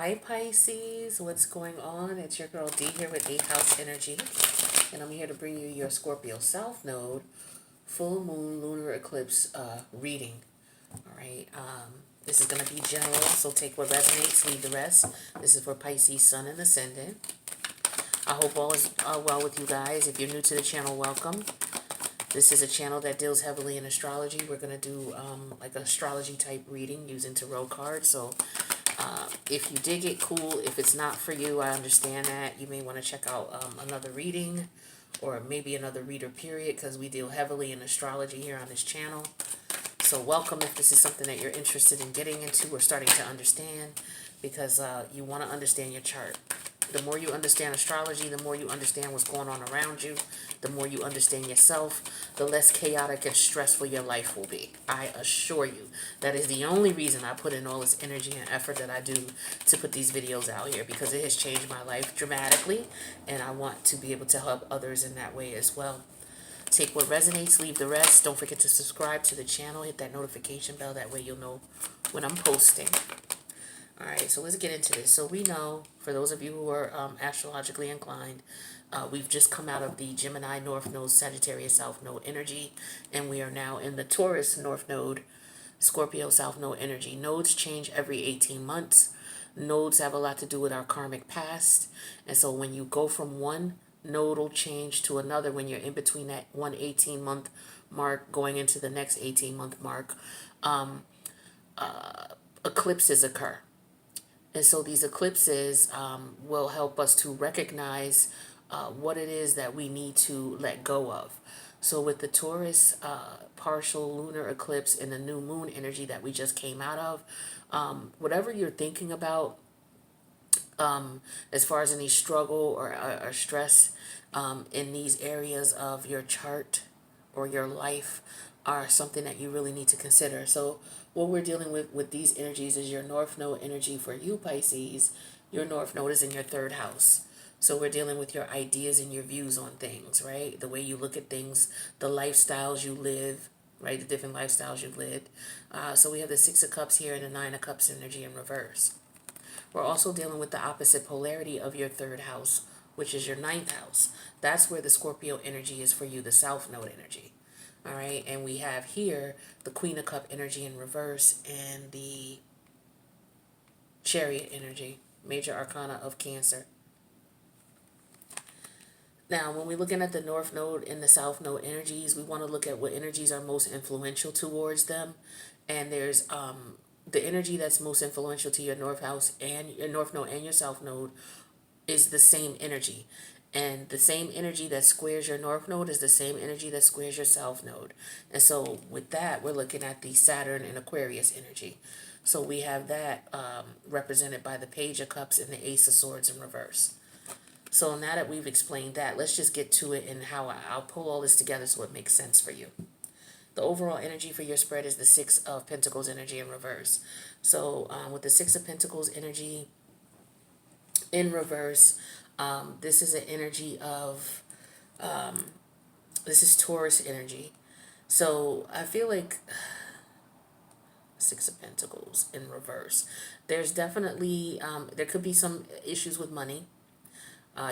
Hi Pisces, what's going on? It's your girl D here with 8th House Energy, and I'm here to bring you your Scorpio South Node full moon lunar eclipse reading. All right, this is going to be general, so take what resonates, leave the rest. This is for Pisces Sun and Ascendant. I hope all is well with you guys. If you're new to the channel, welcome. This is a channel that deals heavily in astrology. We're going to do like an astrology type reading using tarot cards. So if you dig it, cool. If it's not for you, I understand that. You may want to check out another reading or maybe another reader period, because we deal heavily in astrology here on this channel. So welcome if this is something that you're interested in getting into or starting to understand, because you want to understand your chart. The more you understand astrology, the more you understand what's going on around you, the more you understand yourself, the less chaotic and stressful your life will be. I assure you. That is the only reason I put in all this energy and effort that I do to put these videos out here, because it has changed my life dramatically, and I want to be able to help others in that way as well. Take what resonates, leave the rest. Don't forget to subscribe to the channel. Hit that notification bell. That way you'll know when I'm posting. All right, so let's get into this. So we know, for those of you who are astrologically inclined, we've just come out of the Gemini North Node, Sagittarius South Node energy, and we are now in the Taurus North Node, Scorpio South Node energy. Nodes change every 18 months. Nodes have a lot to do with our karmic past, and so when you go from one nodal change to another, when you're in between that 18-month mark going into the next 18-month mark, eclipses occur. And so these eclipses will help us to recognize what it is that we need to let go of. So with the Taurus partial lunar eclipse and the new moon energy that we just came out of, whatever you're thinking about as far as any struggle or stress in these areas of your chart or your life are something that you really need to consider. So what we're dealing with these energies is your North Node energy for you, Pisces. Your North Node is in your third house. So we're dealing with your ideas and your views on things, right? The way you look at things, the lifestyles you live, right? The different lifestyles you've lived. So we have the Six of Cups here and the Nine of Cups energy in reverse. We're also dealing with the opposite polarity of your third house, which is your ninth house. That's where the Scorpio energy is for you, the South Node energy. All right, and we have here the Queen of Cup energy in reverse and the Chariot energy, major arcana of Cancer. Now, when we're looking at the North Node and the South Node energies, we want to look at what energies are most influential towards them. And there's the energy that's most influential to your North House and your North Node and your South Node is the same energy. And the same energy that squares your North Node is the same energy that squares your South Node. And so with that, we're looking at the Saturn and Aquarius energy. So we have that represented by the Page of Cups and the Ace of Swords in reverse. So now that we've explained that, let's just get to it and how I'll pull all this together so it makes sense for you. The overall energy for your spread is the Six of Pentacles energy in reverse. So with the Six of Pentacles energy in reverse, this is an energy of, this is Taurus energy. So I feel like Six of Pentacles in reverse. There's definitely, there could be some issues with money.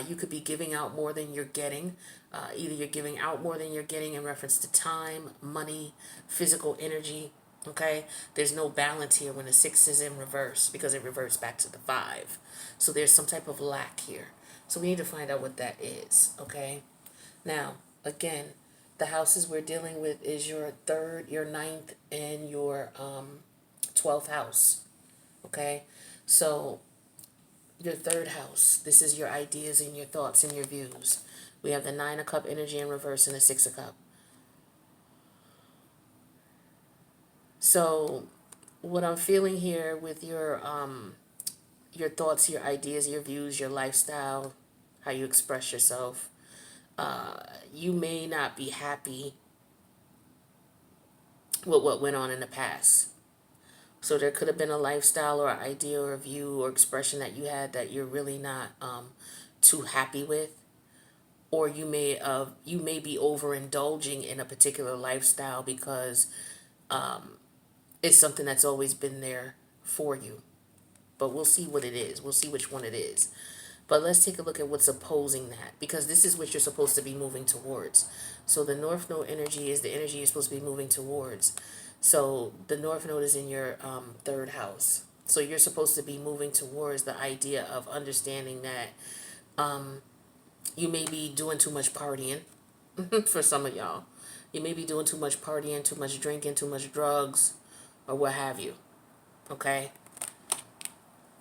You could be giving out more than you're getting. Either you're giving out more than you're getting in reference to time, money, physical energy. Okay, there's no balance here when the six is in reverse because it reverts back to the five. So there's some type of lack here. So we need to find out what that is. Okay, now again, the houses we're dealing with is your third, your ninth, and your 12th house. Okay, so your third house, this is your ideas and your thoughts and your views. We have the Nine of Cup energy in reverse and the Six of Cup. So what I'm feeling here with your thoughts, your ideas, your views, your lifestyle, how you express yourself, you may not be happy with what went on in the past. So there could have been a lifestyle or idea or view or expression that you had that you're really not too happy with. Or you may be overindulging in a particular lifestyle because it's something that's always been there for you. but we'll see what it is. We'll see which one it is. But let's take a look at what's opposing that, because this is what you're supposed to be moving towards. So the North Node energy is the energy you're supposed to be moving towards. So the North Node is in your third house. So you're supposed to be moving towards the idea of understanding that you may be doing too much partying for some of y'all. You may be doing too much partying, too much drinking, too much drugs, or what have you. Okay?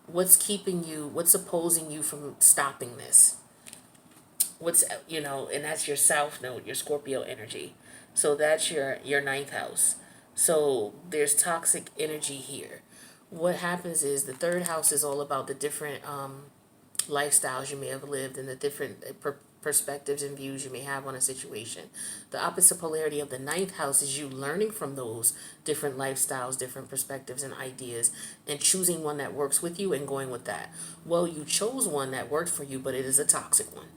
What's opposing you from stopping this? And that's your South Node, your Scorpio energy. So that's your ninth house. So there's toxic energy here. What happens is the third house is all about the different lifestyles you may have lived and the different perspectives and views you may have on a situation. The opposite polarity of the ninth house is you learning from those different lifestyles, different perspectives and ideas, and choosing one that works with you and going with that. Well, you chose one that worked for you, but it is a toxic one.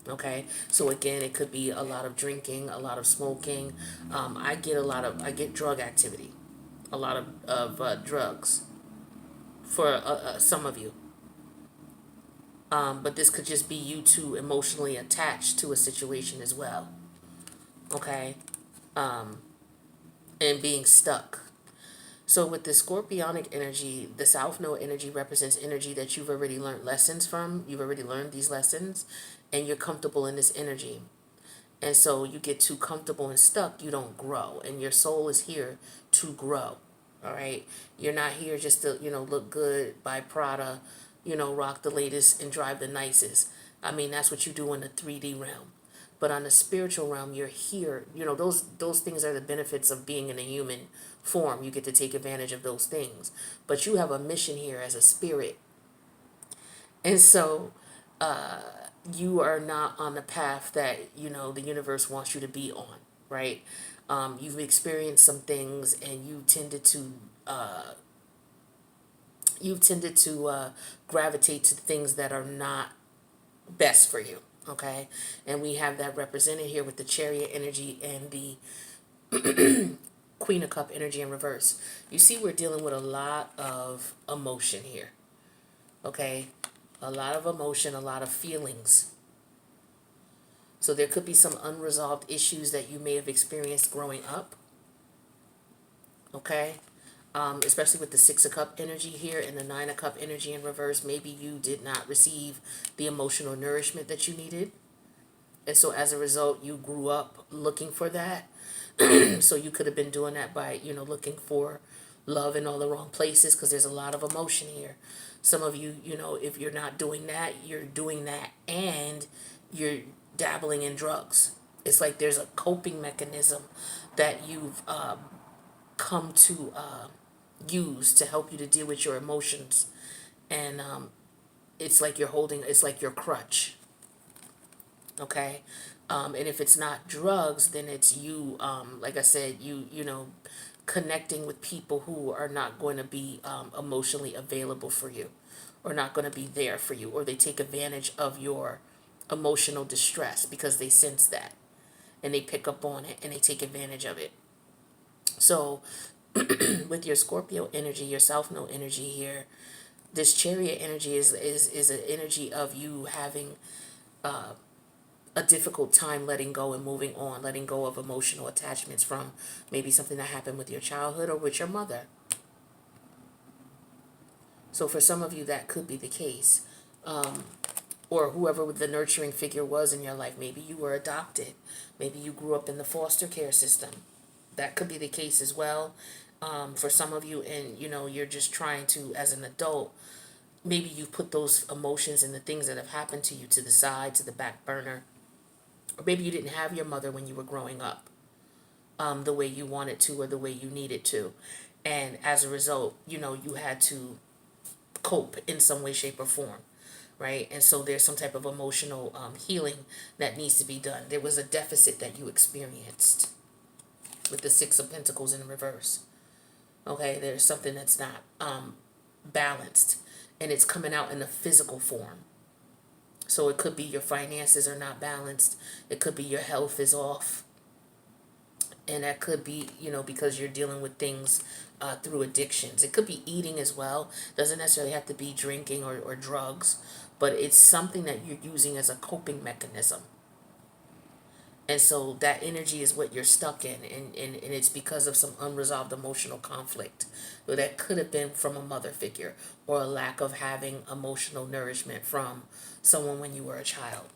Okay, so again, it could be a lot of drinking, a lot of smoking. I get drug activity, a lot of drugs for some of you. But this could just be you too emotionally attached to a situation as well. Okay, and being stuck. So with the scorpionic energy, the South Node energy represents energy that you've already learned lessons from. You've already learned these lessons, and you're comfortable in this energy. And so you get too comfortable and stuck, you don't grow. And your soul is here to grow. All right. You're not here just to, look good, buy Prada, rock the latest and drive the nicest. I mean, that's what you do in the 3D realm. But on the spiritual realm, you're here. Those things are the benefits of being in a human form. You get to take advantage of those things. But you have a mission here as a spirit. And so you are not on the path that the universe wants you to be on, right? You've experienced some things, and you've tended to gravitate to things that are not best for you. Okay, and we have that represented here with the Chariot energy and the Queen of Cup energy in reverse. You see, we're dealing with a lot of emotion here. Okay, a lot of emotion, a lot of feelings. So there could be some unresolved issues that you may have experienced growing up. Okay, especially with the Six of Cup energy here and the Nine of Cup energy in reverse. Maybe you did not receive the emotional nourishment that you needed. And so as a result, you grew up looking for that. So you could have been doing that by, looking for love in all the wrong places, because there's a lot of emotion here. Some of you, if you're not doing that, you're doing that and you're dabbling in drugs. It's like there's a coping mechanism that you've come to use to help you to deal with your emotions. And it's like it's like your crutch. Okay, and if it's not drugs, then it's you, like I said, connecting with people who are not going to be emotionally available for you, or not going to be there for you, or they take advantage of your emotional distress because they sense that and they pick up on it and they take advantage of it. So with your Scorpio energy, your South Node energy here, this Chariot energy is an energy of you having a difficult time letting go and moving on, letting go of emotional attachments from maybe something that happened with your childhood or with your mother. So for some of you, that could be the case. Or whoever the nurturing figure was in your life. Maybe you were adopted. Maybe you grew up in the foster care system. That could be the case as well. For some of you, and you're just trying to, as an adult, maybe you put those emotions and the things that have happened to you to the side, to the back burner. Or maybe you didn't have your mother when you were growing up the way you wanted to or the way you needed to. And as a result, you had to cope in some way, shape, or form, right? And so there's some type of emotional healing that needs to be done. There was a deficit that you experienced with the Six of Pentacles in reverse. Okay, there's something that's not balanced, and it's coming out in the physical form. So it could be your finances are not balanced. It could be your health is off. And that could be, because you're dealing with things through addictions. It could be eating as well. Doesn't necessarily have to be drinking or drugs, but it's something that you're using as a coping mechanism. And so that energy is what you're stuck in, and it's because of some unresolved emotional conflict. So that could have been from a mother figure, or a lack of having emotional nourishment from someone when you were a child.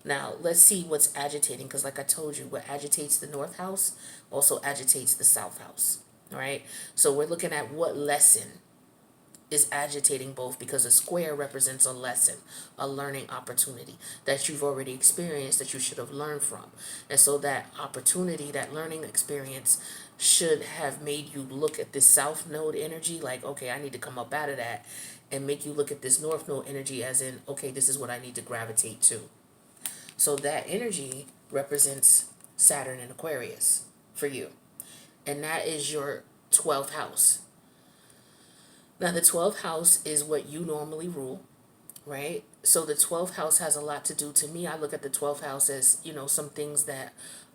Now, let's see what's agitating, because like I told you, what agitates the North House also agitates the South House. All right? So we're looking at what lesson is agitating both, because a square represents a lesson, a learning opportunity that you've already experienced that you should have learned from. And so that opportunity, that learning experience, should have made you look at this South Node energy like, okay, I need to come up out of that, and make you look at this North Node energy as in, okay, this is what I need to gravitate to. So that energy represents Saturn and Aquarius for you. And that is your 12th house. Now, the 12th house is what you normally rule, right? So the 12th house has a lot to do. To me, I look at the 12th house as, some things that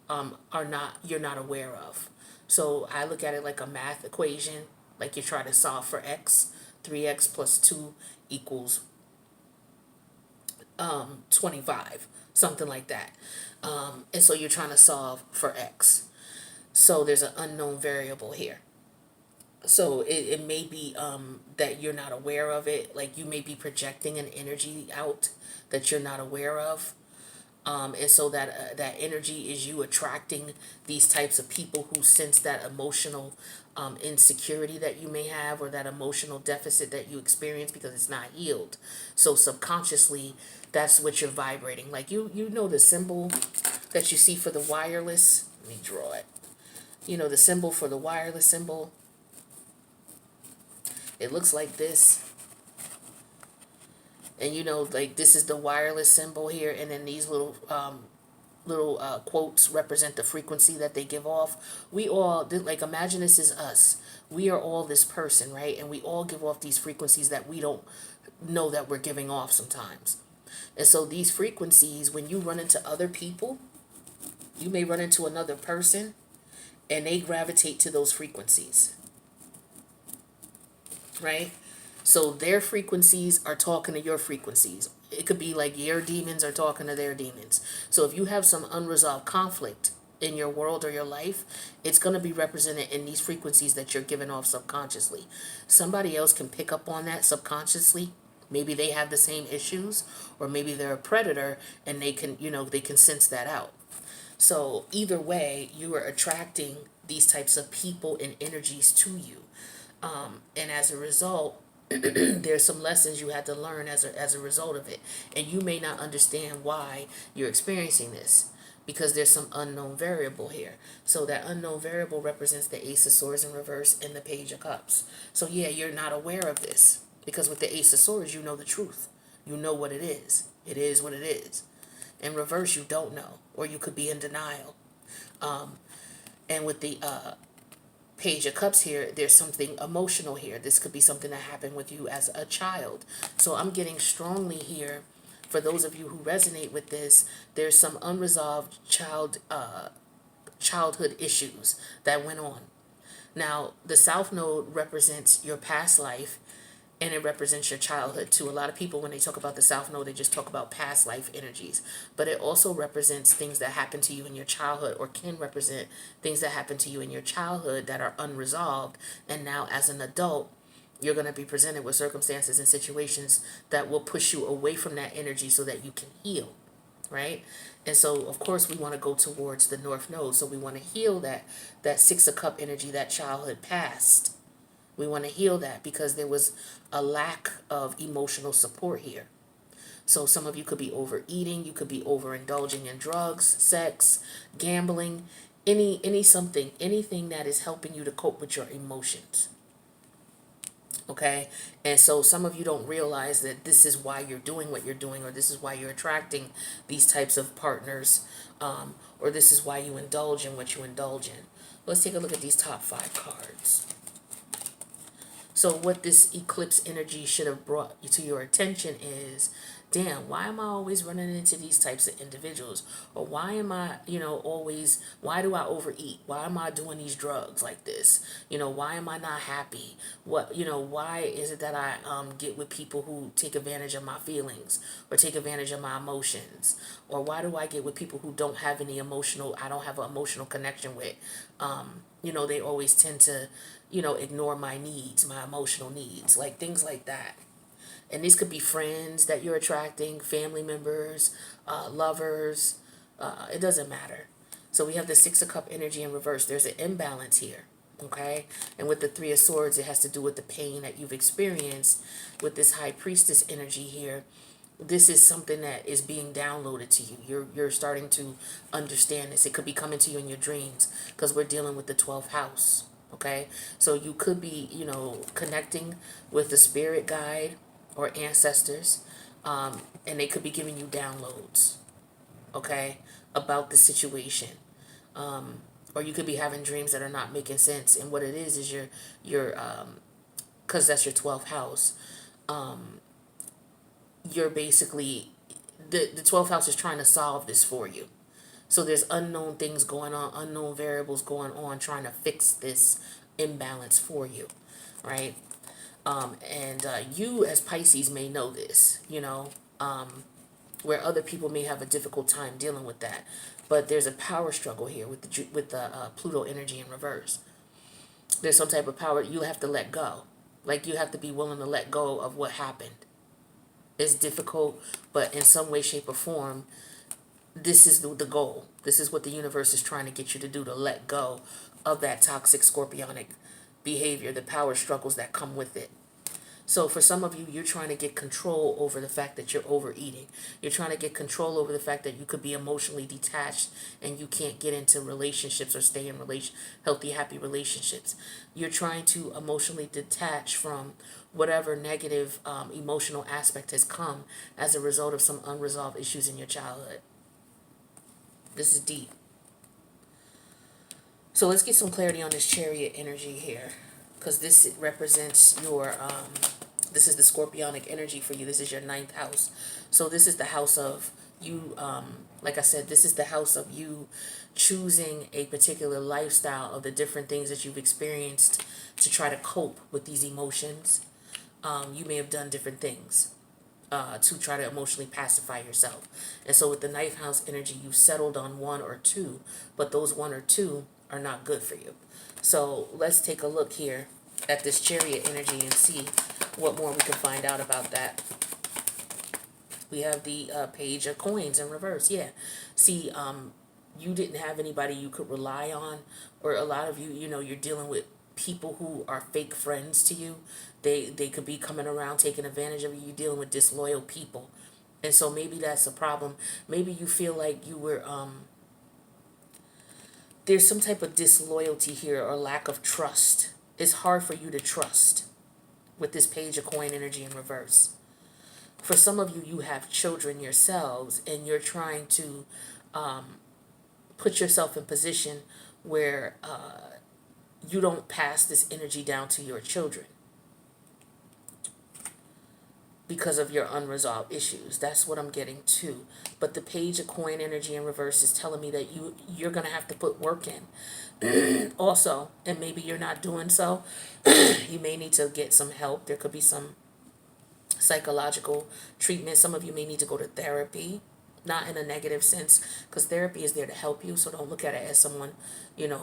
you're not aware of. So I look at it like a math equation, like you try to solve for x. 3x plus 2 equals 25, something like that. And so you're trying to solve for x. So there's an unknown variable here. So it may be that you're not aware of it. Like you may be projecting an energy out that you're not aware of. And so that energy is you attracting these types of people who sense that emotional insecurity that you may have, or that emotional deficit that you experience because it's not healed. So subconsciously, that's what you're vibrating. Like you know the symbol that you see for the wireless. Let me draw it. The symbol for the wireless symbol. It looks like this. And like this is the wireless symbol here, and then these little quotes represent the frequency that they give off. We all, like, imagine this is us. We are all this person, right? And we all give off these frequencies that we don't know that we're giving off sometimes. And so these frequencies, when you run into other people, you may run into another person, and they gravitate to those frequencies, right? So their frequencies are talking to your frequencies. It could be like your demons are talking to their demons. So if you have some unresolved conflict in your world or your life, it's going to be represented in these frequencies that you're giving off subconsciously. Somebody else can pick up on that subconsciously. Maybe they have the same issues, or maybe they're a predator and they can, they can sense that out. So either way, you are attracting these types of people and energies to you. And as a result, there's some lessons you had to learn as a result of it. And you may not understand why you're experiencing this, because there's some unknown variable here. So that unknown variable represents the Ace of Swords in reverse and the Page of Cups. So yeah, you're not aware of this, because with the Ace of Swords, you know the truth. You know what it is. It is what it is. In reverse, you don't know, or you could be in denial. And with the Page of Cups here, there's something emotional here. This could be something that happened with you as a child. So I'm getting strongly here, for those of you who resonate with this, there's some unresolved childhood issues that went on. Now, the South Node represents your past life, and it represents your childhood too. A lot of people, when they talk about the South Node, they just talk about past life energies. But it also represents things that happened to you in your childhood, or can represent things that happened to you in your childhood that are unresolved. And now as an adult, you're going to be presented with circumstances and situations that will push you away from that energy so that you can heal, right? And so, of course, we want to go towards the North Node. So we want to heal that Six of Cup energy, that childhood past. We want to heal that because there was a lack of emotional support here. So some of you could be overeating, you could be overindulging in drugs, sex, gambling, anything that is helping you to cope with your emotions. Okay? And so some of you don't realize that this is why you're doing what you're doing, or this is why you're attracting these types of partners, or this is why you indulge in what you indulge in. Let's take a look at these top 5 cards. So what this eclipse energy should have brought to your attention is, damn, why am I always running into these types of individuals? Or why am I, always, why do I overeat? Why am I doing these drugs like this? Why am I not happy? Why is it that I get with people who take advantage of my feelings or take advantage of my emotions? Or why do I get with people who don't have any I don't have an emotional connection with? They always tend to, ignore my needs, my emotional needs, like things like that. And these could be friends that you're attracting, family members, lovers. It doesn't matter. So we have the Six of Cup energy in reverse. There's an imbalance here. Okay. And with the Three of Swords, it has to do with the pain that you've experienced with this High Priestess energy here. This is something that is being downloaded to you. You're starting to understand this. It could be coming to you in your dreams because we're dealing with the 12th house. Okay. So you could be, connecting with a spirit guide or ancestors, and they could be giving you downloads, okay, about the situation. Or you could be having dreams that are not making sense, and what it is your because that's your 12th house. You're basically the 12th house is trying to solve this for you. So there's unknown things going on, unknown variables going on, trying to fix this imbalance for you, right? And you as Pisces may know this, where other people may have a difficult time dealing with that. But there's a power struggle here with the Pluto energy in reverse. There's some type of power you have to let go. Like you have to be willing to let go of what happened. It's difficult, but in some way, shape, or form, this is the goal. This is what the universe is trying to get you to do, to let go of that toxic scorpionic behavior, the power struggles that come with it. So for some of you, you're trying to get control over the fact that you're overeating. You're trying to get control over the fact that you could be emotionally detached and you can't get into relationships or stay in healthy, happy relationships. You're trying to emotionally detach from whatever negative emotional aspect has come as a result of some unresolved issues in your childhood. This is deep. So let's get some clarity on this Chariot energy here, because this represents your, this is the scorpionic energy for you. This is your 9th house. So this is the house of you, like I said, this is the house of you choosing a particular lifestyle of the different things that you've experienced to try to cope with these emotions. You may have done different things to try to emotionally pacify yourself. And so with the 9th house energy, you've settled on one or two, but those one or two are not good for you. So let's take a look here at this Chariot energy and see what more we can find out about that. We have the Page of Coins in reverse. Yeah. See, you didn't have anybody you could rely on, or a lot of you, you're dealing with people who are fake friends to you. They could be coming around taking advantage of you. You're dealing with disloyal people. And so maybe that's a problem. Maybe you feel like you were there's some type of disloyalty here or lack of trust. It's hard for you to trust with this Page of Coin energy in reverse. For some of you, you have children yourselves, and you're trying to put yourself in position where you don't pass this energy down to your children because of your unresolved issues. That's what I'm getting to. But the Page of Coin energy in reverse is telling me that you're going to have to put work in also, and maybe you're not doing so. You may need to get some help. There could be some psychological treatment. Some of you may need to go to therapy, not in a negative sense, because therapy is there to help you. So don't look at it as someone,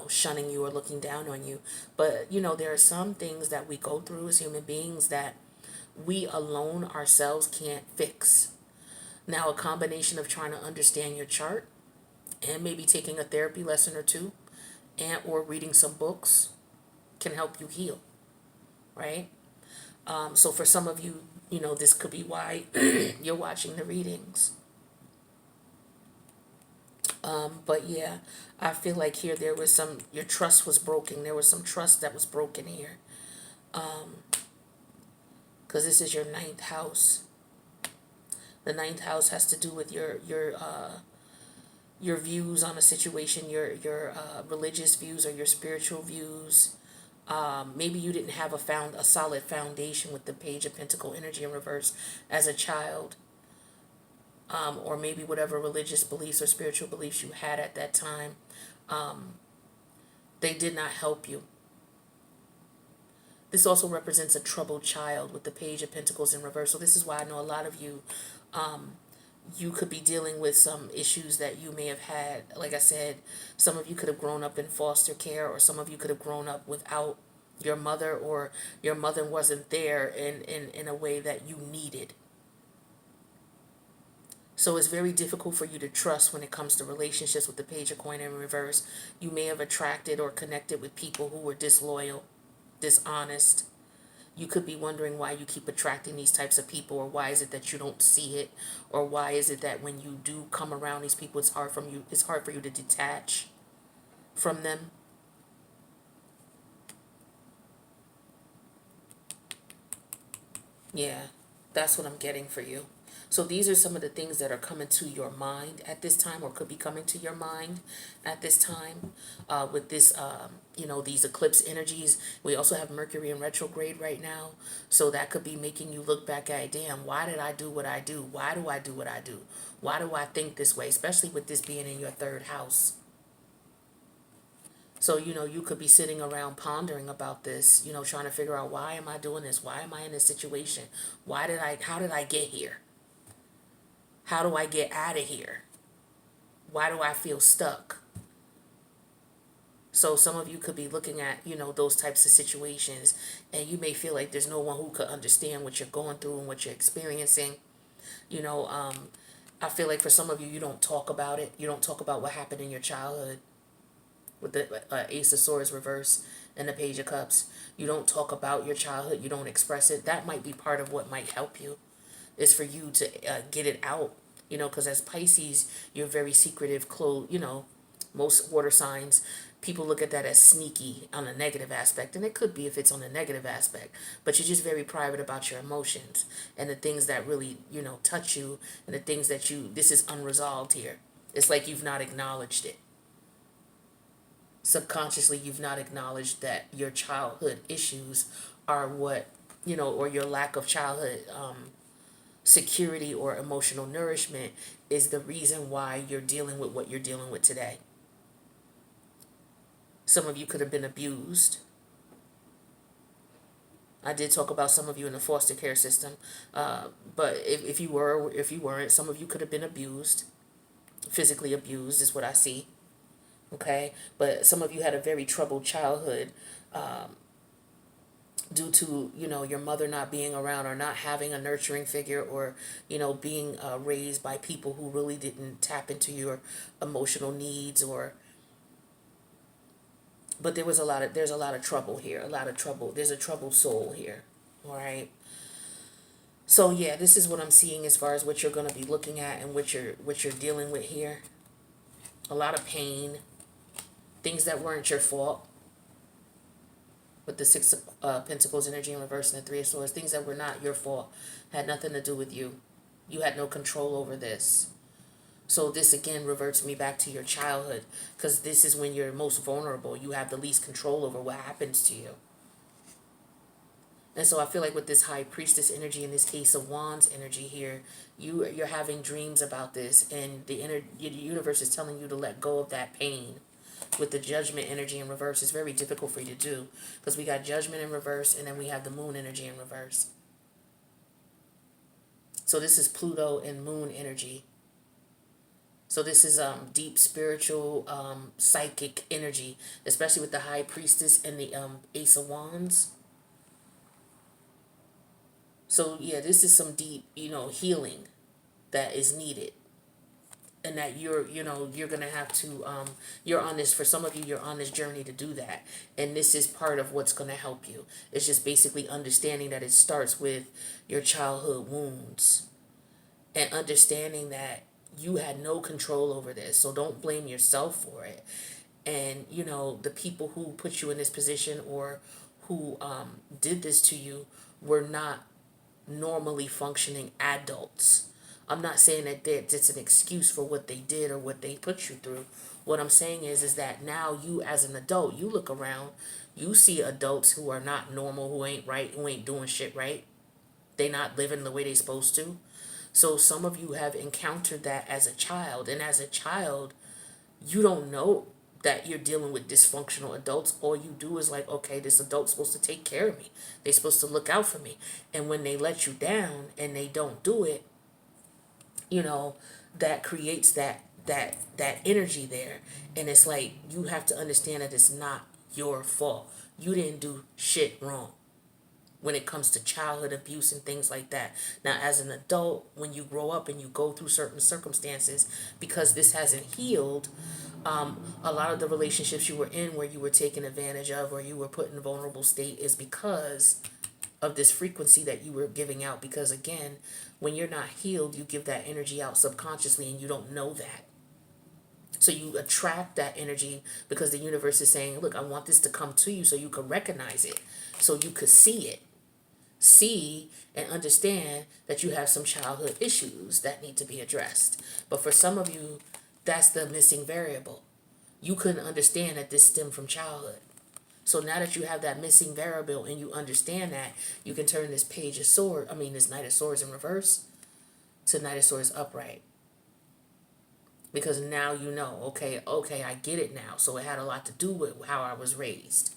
shunning you or looking down on you. But, there are some things that we go through as human beings that we alone ourselves can't fix. Now, a combination of trying to understand your chart and maybe taking a therapy lesson or two and or reading some books can help you heal, right? So for some of you, this could be why you're watching the readings. But yeah, I feel like here there was your trust was broken. There was some trust that was broken here. Because this is your 9th house. The 9th house has to do with your views on a situation, your religious views or your spiritual views. Maybe you didn't have a solid foundation with the Page of Pentacle energy in reverse as a child, or maybe whatever religious beliefs or spiritual beliefs you had at that time, they did not help you. This also represents a troubled child with the Page of Pentacles in reverse. So this is why I know a lot of you, you could be dealing with some issues that you may have had. Like I said, some of you could have grown up in foster care, or some of you could have grown up without your mother, or your mother wasn't there in a way that you needed. So it's very difficult for you to trust when it comes to relationships with the Page of Coin in reverse. You may have attracted or connected with people who were disloyal, dishonest. You could be wondering why you keep attracting these types of people, or why is it that you don't see it, or why is it that when you do come around these people, it's hard for you to detach from them. Yeah, that's what I'm getting for you. So these are some of the things that are coming to your mind at this time, or could be coming to your mind at this time, with this, these eclipse energies. We also have Mercury in retrograde right now. So that could be making you look back at, damn, why did I do what I do? Why do I do what I do? Why do I think this way? Especially with this being in your third house. So, you could be sitting around pondering about this, trying to figure out, why am I doing this? Why am I in this situation? How did I get here? How do I get out of here? Why do I feel stuck? So some of you could be looking at, those types of situations, and you may feel like there's no one who could understand what you're going through and what you're experiencing. I feel like for some of you, you don't talk about it. You don't talk about what happened in your childhood with the Ace of Swords reverse and the Page of Cups. You don't talk about your childhood. You don't express it. That might be part of what might help you, is for you to get it out, because as Pisces, you're very secretive, most water signs, people look at that as sneaky on a negative aspect, and it could be if it's on a negative aspect, but you're just very private about your emotions and the things that really, touch you, and the things that this is unresolved here. It's like you've not acknowledged it. Subconsciously, you've not acknowledged that your childhood issues are what, or your lack of childhood security or emotional nourishment is the reason why you're dealing with what you're dealing with today. Some of you could have been abused. I did talk about some of you in the foster care system, but if you were, or if you weren't, some of you could have been abused, physically abused is what I see. Okay, but some of you had a very troubled childhood, due to, your mother not being around, or not having a nurturing figure, or, being raised by people who really didn't tap into your emotional needs, but there's a lot of trouble here, there's a troubled soul here. All right. So yeah, this is what I'm seeing as far as what you're going to be looking at, and what you're dealing with here. A lot of pain, things that weren't your fault, with the Six of Pentacles energy in reverse and the Three of Swords, things that were not your fault, had nothing to do with you. You had no control over this. So this again reverts me back to your childhood, because this is when you're most vulnerable. You have the least control over what happens to you. And so I feel like with this High Priestess energy and this Ace of Wands energy here, you're having dreams about this, and the universe is telling you to let go of that pain. With the Judgment energy in reverse, it's very difficult for you to do, because we got Judgment in reverse, and then we have the Moon energy in reverse. So this is Pluto and Moon energy. So this is deep spiritual, psychic energy, especially with the High Priestess and the Ace of Wands. So yeah, this is some deep, healing that is needed. And that you're going to have to, you're on this, for some of you, you're on this journey to do that. And this is part of what's going to help you. It's just basically understanding that it starts with your childhood wounds, and understanding that you had no control over this. So don't blame yourself for it. And, the people who put you in this position, or who did this to you, were not normally functioning adults. I'm not saying that it's an excuse for what they did or what they put you through. What I'm saying is that now you, as an adult, you look around, You see adults who are not normal, who ain't right, who ain't doing shit right. They not living the way they supposed to. So some of you have encountered that as a child. And as a child, you don't know that you're dealing with dysfunctional adults. All you do is like, okay, this adult's supposed to take care of me. They're supposed to look out for me. And when they let you down and they don't do it, you know, that creates that energy there. And it's like you have to understand that it's not your fault. You didn't do shit wrong when it comes to childhood abuse and things like that. Now, as an adult, when you grow up and you go through certain circumstances, because this hasn't healed, a lot of the relationships you were in where you were taken advantage of or you were put in a vulnerable state is because of this frequency that you were giving out. Because again, when you're not healed, you give that energy out subconsciously and you don't know that. So you attract that energy because the universe is saying, look, I want this to come to you so you can recognize it, so you could see it. See and understand that you have some childhood issues that need to be addressed. But for some of you, that's the missing variable. You couldn't understand that this stemmed from childhood. So now that you have that missing variable and you understand that, you can turn this page of sword, this Knight of Swords in reverse to Knight of Swords upright. Because now you know, okay, I get it now. So it had a lot to do with how I was raised.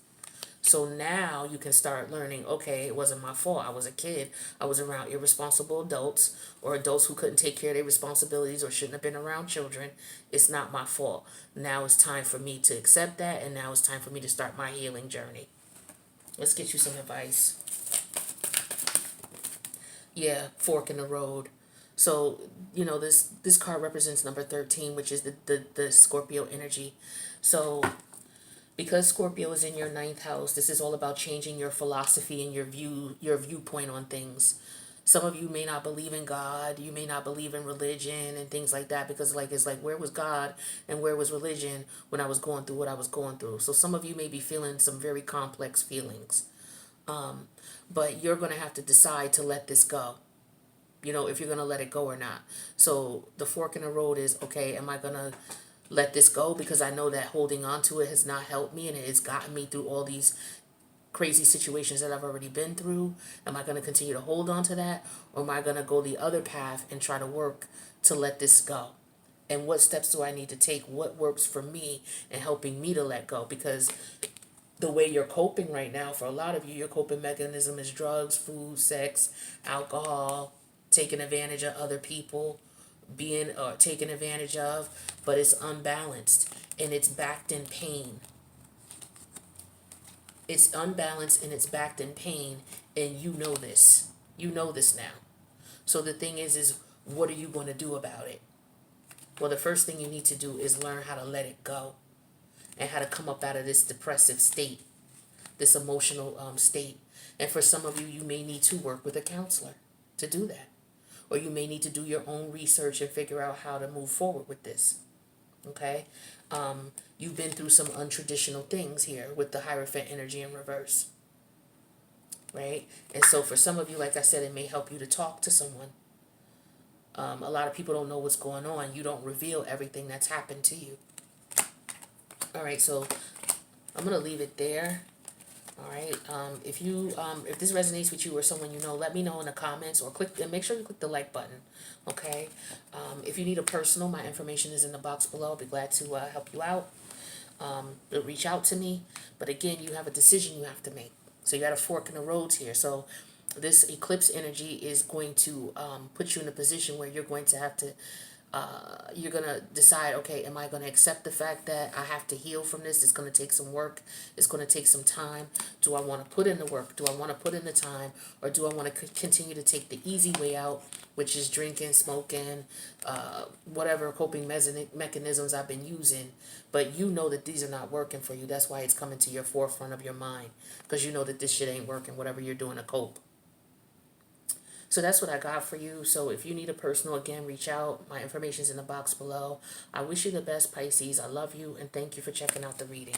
So now you can start learning, okay, it wasn't my fault. I was a kid. I was around irresponsible adults or adults who couldn't take care of their responsibilities or shouldn't have been around children. It's not my fault. Now it's time for me to accept that, and now it's time for me to start my healing journey. Let's get you some advice. Yeah, fork in the road. So, this card represents number 13, which is the Scorpio energy. So because Scorpio is in your ninth house, this is all about changing your philosophy and your viewpoint on things. Some of you may not believe in God, you may not believe in religion and things like that, because it's like where was God and where was religion when I was going through what I was going through. So some of you may be feeling some very complex feelings. But you're going to have to decide to let this go. If you're going to let it go or not. So the fork in the road is, okay, am I going to let this go because I know that holding on to it has not helped me and it has gotten me through all these crazy situations that I've already been through? Am I going to continue to hold on to that, or am I going to go the other path and try to work to let this go? And what steps do I need to take? What works for me and helping me to let go? Because the way you're coping right now, for a lot of you, your coping mechanism is drugs, food, sex, alcohol, taking advantage of other people, being taken advantage of, but it's unbalanced and it's backed in pain. It's unbalanced and it's backed in pain, and you know this. You know this now. So the thing is what are you going to do about it? Well, the first thing you need to do is learn how to let it go and how to come up out of this depressive state, this emotional state. And for some of you, you may need to work with a counselor to do that. Or you may need to do your own research and figure out how to move forward with this. Okay? You've been through some untraditional things here with the Hierophant energy in reverse. Right? And so for some of you, like I said, it may help you to talk to someone. A lot of people don't know what's going on. You don't reveal everything that's happened to you. All right, so I'm going to leave it there. All right. If this resonates with you or someone you know, let me know in the comments, or click and make sure you click the like button. Okay. If you need a personal, my information is in the box below. I'll be glad to help you out. Reach out to me. But again, you have a decision you have to make. So you got a fork in the roads here. So this eclipse energy is going to put you in a position where you're going to have to you're going to decide, okay, am I going to accept the fact that I have to heal from this? It's going to take some work. It's going to take some time. Do I want to put in the work? Do I want to put in the time? Or do I want to continue to take the easy way out, which is drinking, smoking, whatever coping mechanisms I've been using? But you know that these are not working for you. That's why it's coming to your forefront of your mind, because you know that this shit ain't working, whatever you're doing to cope. So that's what I got for you. So if you need a personal, again, reach out. My information is in the box below. I wish you the best, Pisces. I love you, and thank you for checking out the reading.